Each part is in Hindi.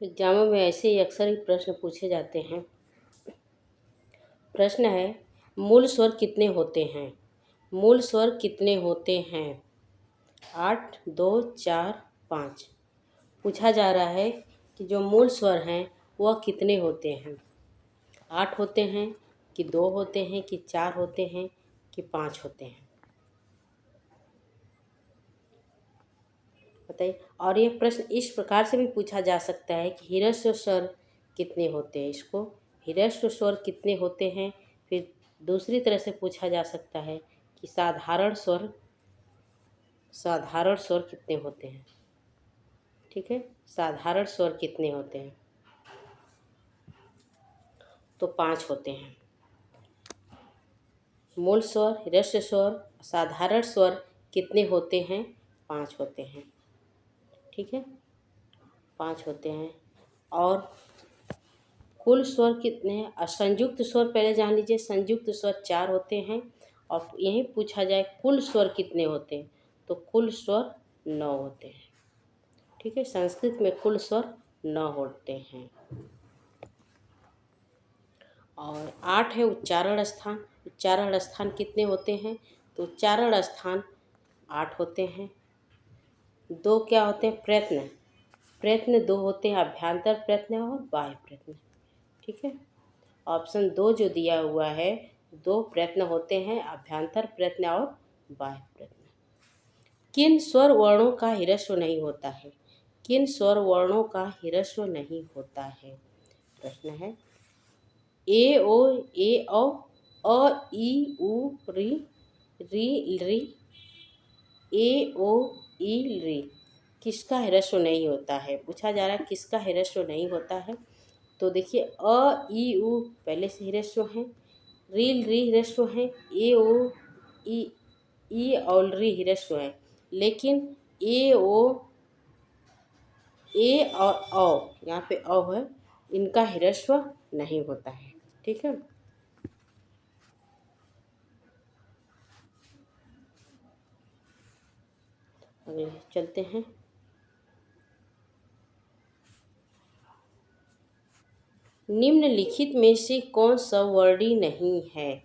एग्जामों में ऐसे ही अक्सर ही प्रश्न पूछे जाते हैं। प्रश्न है, मूल स्वर कितने होते हैं? मूल स्वर कितने होते हैं? 8, 2, 4, 5। पूछा जा रहा है कि जो मूल स्वर हैं वह कितने होते हैं? 8 होते हैं कि 2 होते हैं कि 4 होते हैं कि 5 होते हैं? बताइए। और ये प्रश्न इस प्रकार से भी पूछा जा सकता है कि ह्रस्व स्वर कितने होते हैं? इसको ह्रस्व स्वर कितने होते हैं। फिर दूसरी तरह से पूछा जा सकता है कि साधारण स्वर कितने होते हैं? ठीक है, साधारण स्वर कितने होते हैं? तो 5 होते हैं। मूल स्वर, ह्रस्व स्वर, साधारण स्वर कितने होते हैं? 5 होते हैं। ठीक है, 5 होते हैं। और कुल स्वर कितने हैं? संयुक्त स्वर पहले जान लीजिए। संयुक्त स्वर 4 होते हैं। और यही पूछा जाए कुल स्वर कितने होते हैं, तो कुल स्वर 9 होते हैं। ठीक है, संस्कृत में कुल स्वर 9 होते हैं। और 8 है उच्चारण स्थान। उच्चारण स्थान कितने होते हैं? तो उच्चारण स्थान 8 होते हैं। 2 क्या होते हैं? प्रयत्न। प्रयत्न 2 होते हैं, अभ्यंतर प्रयत्न और बाह्य प्रयत्न। ठीक है, ऑप्शन 2 जो दिया हुआ है, 2 प्रयत्न होते हैं, अभ्यंतर प्रयत्न और बाह्य प्रयत्न। किन स्वर वर्णों का ह्रस्व नहीं होता है? किन स्वर वर्णों का ह्रस्व नहीं होता है? प्रश्न है, ए ओ, ए औ, अ ई उ री, री, ए ओ ई री किसका ह्रस्व नहीं होता है? पूछा जा रहा है किसका ह्रस्व नहीं होता है। तो देखिए, अ ई उ पहले से ह्रस्व हैं, रील री ह्रस्व हैं, ए ओ ई और री ह्रस्व हैं, लेकिन ए ओ, ए और औ, यहाँ पे औ है, इनका ह्रस्व नहीं होता है। ठीक है, अगले चलते हैं। निम्नलिखित में से कौन सवर्णी नहीं है?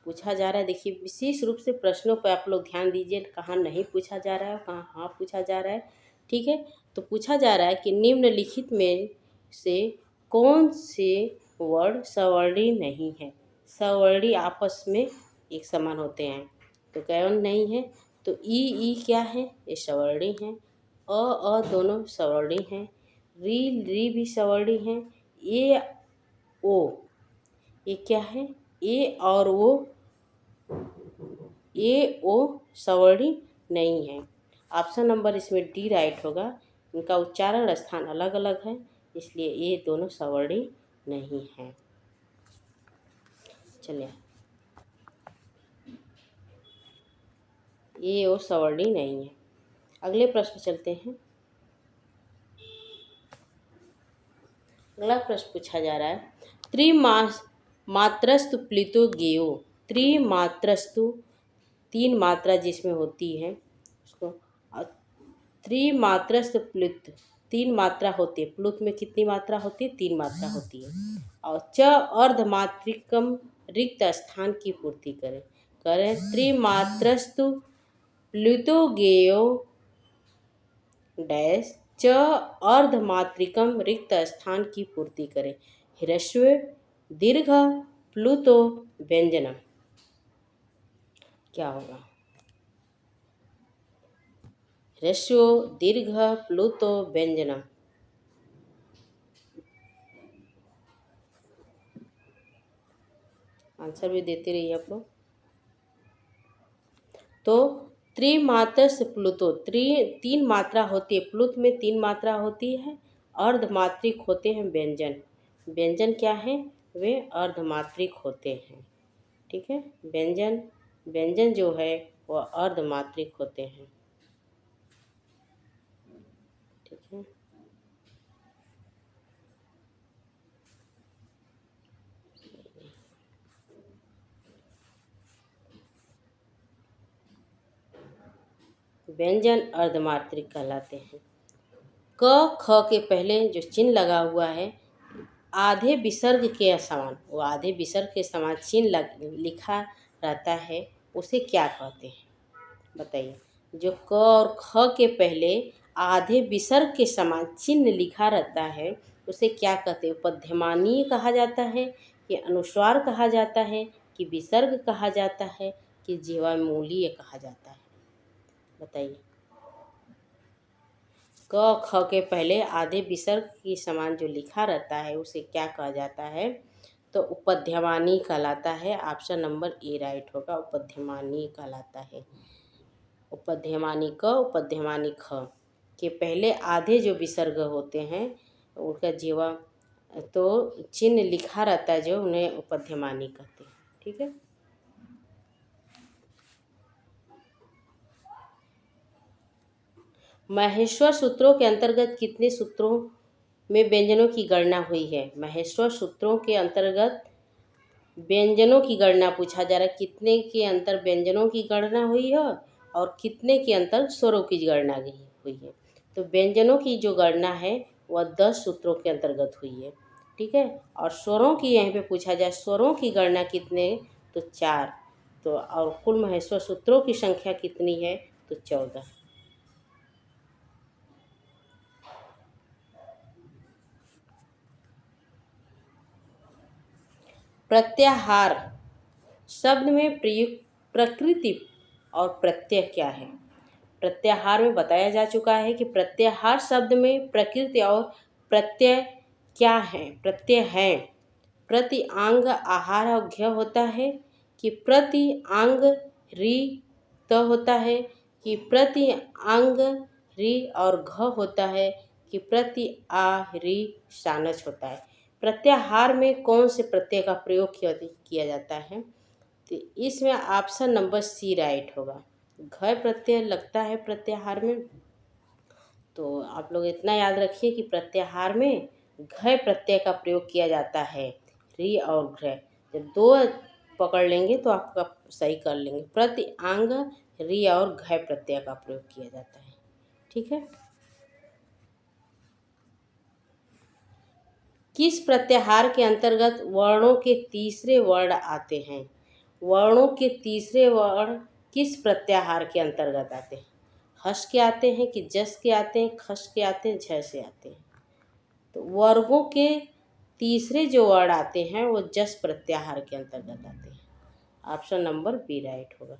पूछा जा रहा है। देखिए, विशेष रूप से प्रश्नों पर आप लोग ध्यान दीजिए, कहाँ नहीं पूछा जा रहा है, कहाँ हाँ पूछा जा रहा है। ठीक है, तो पूछा जा रहा है कि निम्नलिखित में से कौन से वर्ण सवर्णी नहीं है? सवर्णी आपस में एक समान होते हैं, तो कौन नहीं है? तो ई क्या है? ये सवर्णी है। अ दोनों सवर्णी हैं। री भी सवर्णी हैं। ए ओ, ये क्या है? ए और ओ, ए ओ सवर्णी नहीं है। ऑप्शन नंबर इसमें डी राइट होगा। इनका उच्चारण स्थान अलग अलग है, इसलिए ये दोनों सवर्णी नहीं है। चलिए, ए ओ सवर्णी नहीं है। अगले प्रश्न चलते हैं। अगला प्रश्न पूछा जा रहा है, त्रिमात्रस्तु प्लितो गेयो। त्रिमात्रस्तु, 3 मात्रा जिसमें होती है उसको त्रिमात्रस्थ प्लुत, 3 मात्रा होती है। प्लुत में कितनी मात्रा होती है? 3 मात्रा होती है। और च अर्धमात्रिकम रिक्त स्थान की पूर्ति करें। करें, त्रिमात्रस्तु प्लुतो गेयो डैश च अर्धमात्रिकम रिक्त स्थान की पूर्ति करें। ह्रस्व, दीर्घ, प्लुतो, व्यंजनम। क्या होगा? ह्रस्व, दीर्घ, प्लुतो, व्यंजनम। आंसर भी देते रहिए आप लोग। तो त्रिमात्रस्थ प्लुतो, 3 मात्रा होती है। प्लुत में 3 मात्रा होती है। अर्धमात्रिक होते हैं व्यंजन। व्यंजन क्या है? वे अर्धमात्रिक होते हैं। ठीक है, व्यंजन, व्यंजन जो है वह अर्धमात्रिक होते हैं। ठीक है, व्यंजन अर्धमात्रिक कहलाते हैं। क ख के पहले जो चिन्ह लगा हुआ है आधे विसर्ग के समान, वो आधे विसर्ग के समान चिन्ह लिखा रहता है, उसे क्या कहते हैं बताइए। जो क और ख के पहले आधे विसर्ग के समान चिन्ह लिखा रहता है उसे क्या कहते हैं। उपध्यमानीय कहा जाता है कि अनुस्वार कहा जाता है कि विसर्ग कहा जाता है कि जीवामूलीय कहा जाता है बताइए। क ख के पहले आधे विसर्ग के समान जो लिखा रहता है उसे क्या कहा जाता है, तो उपध्यमानी कहलाता है। ऑप्शन नंबर ए राइट होगा, उपध्यमानी कहलाता है। उपध्यमानी क उपध्यमानी ख के पहले आधे जो विसर्ग होते हैं उनका जीवा तो चिन्ह लिखा रहता है जो उन्हें उपध्यमानी कहते हैं। ठीक है। महेश्वर सूत्रों के अंतर्गत कितने सूत्रों में व्यंजनों की गणना हुई है। महेश्वर सूत्रों के अंतर्गत व्यंजनों की गणना पूछा जा रहा है, कितने के अंतर व्यंजनों की गणना हुई है और कितने के अंतर स्वरों की गणना हुई है। तो व्यंजनों की जो गणना है वह 10 सूत्रों के अंतर्गत हुई है। ठीक है। और स्वरों की यहीं पे पूछा जाए, स्वरों की गणना कितने, तो 4। तो और कुल महेश्वर सूत्रों की संख्या कितनी है, तो 14। प्रत्याहार शब्द में प्रयुक्त प्रकृति और प्रत्यय क्या है। प्रत्याहार में बताया जा चुका है कि प्रत्याहार शब्द में प्रकृति और प्रत्यय क्या है। प्रत्यय है प्रति आंग आहार और घ्य होता है, कि प्रति आंग री त होता है, कि प्रति आंग री और घ होता है, कि प्रति आ री सानच होता है। प्रत्याहार में कौन से प्रत्यय का प्रयोग किया जाता है, तो इसमें ऑप्शन नंबर सी राइट होगा। घ प्रत्यय लगता है प्रत्याहार में। तो आप लोग इतना याद रखिए कि प्रत्याहार में घ प्रत्यय का प्रयोग किया जाता है। री और घ्र जब 2 पकड़ लेंगे तो आपका सही कर लेंगे। प्रति आंग री और घ प्रत्यय का प्रयोग किया जाता है। ठीक है। किस प्रत्याहार के अंतर्गत वर्णों के तीसरे वर्ण आते हैं। वर्णों के तीसरे वर्ण किस प्रत्याहार के अंतर्गत आते हैं। हस के आते हैं कि जस के आते हैं, खस के आते हैं, झ से आते हैं। तो वर्गों के तीसरे जो वर्ण आते हैं वो जस प्रत्याहार के अंतर्गत आते हैं। ऑप्शन नंबर बी राइट होगा।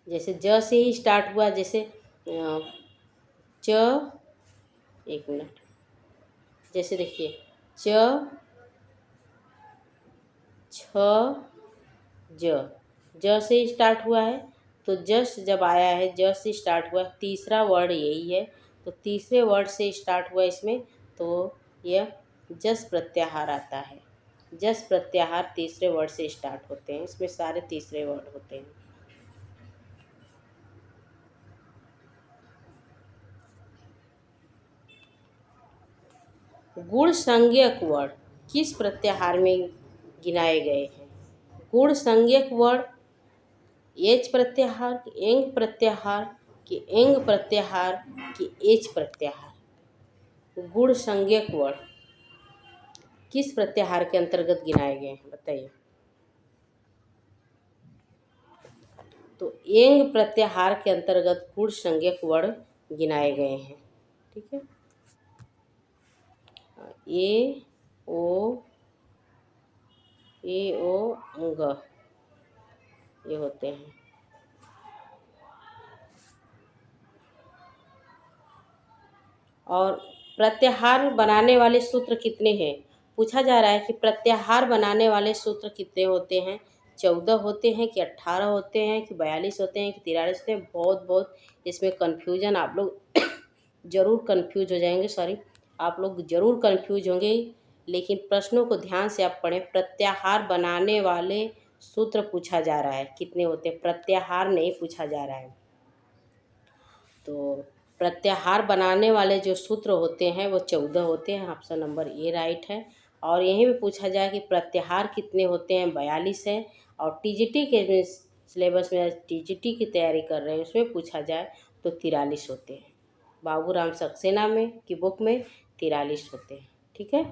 जैसे ज से ही स्टार्ट हुआ, जैसे च, एक मिनट, जैसे देखिए च छ ज से स्टार्ट हुआ है, तो जस जब आया है ज से स्टार्ट हुआ, तीसरा वर्ड यही है, तो तीसरे वर्ड से स्टार्ट हुआ इसमें, तो यह जस प्रत्याहार आता है। जस प्रत्याहार तीसरे वर्ड से स्टार्ट होते हैं, इसमें सारे तीसरे वर्ड होते हैं। गुण संज्ञक वर्ण किस प्रत्याहार में गिनाए गए हैं। गुण संज्ञक वर्ण एच प्रत्याहार, एंग प्रत्याहार, कि एंग प्रत्याहार, कि एच प्रत्याहार। गुण संज्ञक वर्ण किस प्रत्याहार के अंतर्गत गिनाए गए हैं बताइए। तो एंग प्रत्याहार के अंतर्गत गुण संज्ञक वर्ण गिनाए गए हैं। ठीक है। ए ओ अंग ये होते हैं। और प्रत्याहार बनाने वाले सूत्र कितने हैं, पूछा जा रहा है कि प्रत्याहार बनाने वाले सूत्र कितने होते हैं। 14 होते हैं कि 18 होते हैं कि 42 होते हैं कि 43 होते हैं। बहुत इसमें कन्फ्यूजन आप लोग ज़रूर कन्फ्यूज हो जाएंगे, सॉरी आप लोग ज़रूर कन्फ्यूज होंगे, लेकिन प्रश्नों को ध्यान से आप पढ़ें। प्रत्याहार बनाने वाले सूत्र पूछा जा रहा है कितने होते हैं, प्रत्याहार नहीं पूछा जा रहा है। तो प्रत्याहार बनाने वाले जो सूत्र होते हैं वो 14 होते हैं। ऑप्शन नंबर ए राइट है। और यहीं भी पूछा जाए कि प्रत्याहार कितने होते हैं, 42 है। और टीजीटी के सिलेबस में टीजीटी की तैयारी कर रहे हैं उसमें पूछा जाए तो 43 होते हैं। बाबूराम सक्सेना में की बुक में 43 होते हैं। ठीक है,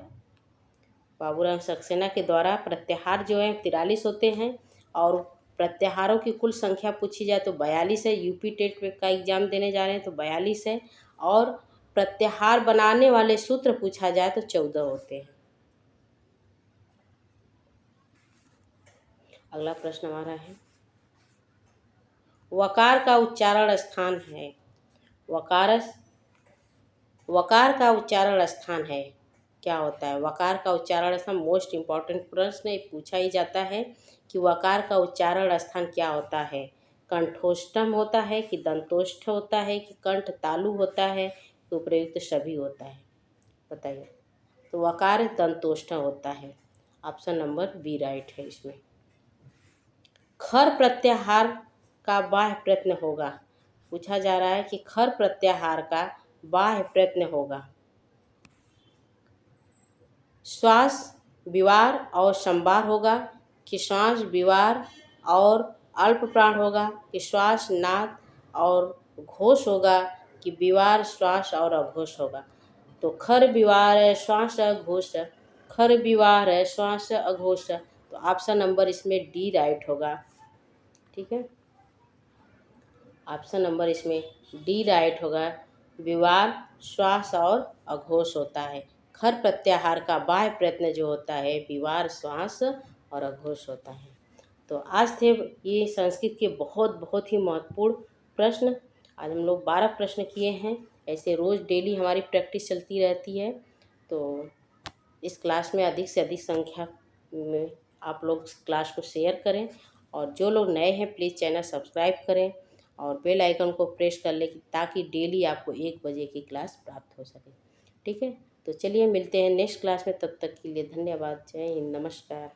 बाबूराम सक्सेना के द्वारा प्रत्याहार जो है 43 होते हैं। और प्रत्याहारों की कुल संख्या पूछी जाए तो 42 है। यूपी टेट का एग्जाम देने जा रहे हैं तो 42 है। और प्रत्याहार बनाने वाले सूत्र पूछा जाए तो 14 होते हैं। अगला प्रश्न हमारा है, वकार का उच्चारण स्थान है। वकार का उच्चारण स्थान है, क्या होता है? वकार का उच्चारण स्थान मोस्ट इम्पॉर्टेंट प्रश्न है, पूछा ही जाता है कि वकार का उच्चारण स्थान क्या होता है। कंठोष्ठम होता है कि दंतोष्ठ होता है कि कंठ तालु होता है कि उपयुक्त सभी होता है, बताइए। तो वकार दंतोष्ठ होता है। ऑप्शन नंबर बी राइट है इसमें। खर प्रत्याहार का बाह्य प्रयत्न होगा, पूछा जा रहा है कि खर प्रत्याहार का बाह्य प्रयत्न होगा। श्वास विवार और संवार होगा कि श्वास विवार और अल्प प्राण होगा कि श्वास नाद और घोष होगा कि विवार श्वास और अघोष होगा। तो खर विवार है श्वास अघोष, खर विवार है श्वास अघोष। तो ऑप्शन नंबर इसमें डी राइट होगा। ठीक है, ऑप्शन नंबर इसमें डी राइट होगा। विवार श्वास और अघोष होता है। खर प्रत्याहार का बाह्य प्रयत्न जो होता है विवार श्वास और अघोष होता है। तो आज थे ये संस्कृत के बहुत बहुत ही महत्वपूर्ण प्रश्न। आज हम लोग 12 प्रश्न किए हैं। ऐसे रोज़ डेली हमारी प्रैक्टिस चलती रहती है। तो इस क्लास में अधिक से अधिक संख्या में आप लोग क्लास को शेयर करें। और जो लोग नए हैं प्लीज़ चैनल सब्सक्राइब करें और बेल आइकन को प्रेस कर लें ताकि डेली आपको 1 बजे की क्लास प्राप्त हो सके। ठीक है, तो चलिए मिलते हैं नेक्स्ट क्लास में। तब तक के लिए धन्यवाद। जय हिंद, नमस्कार।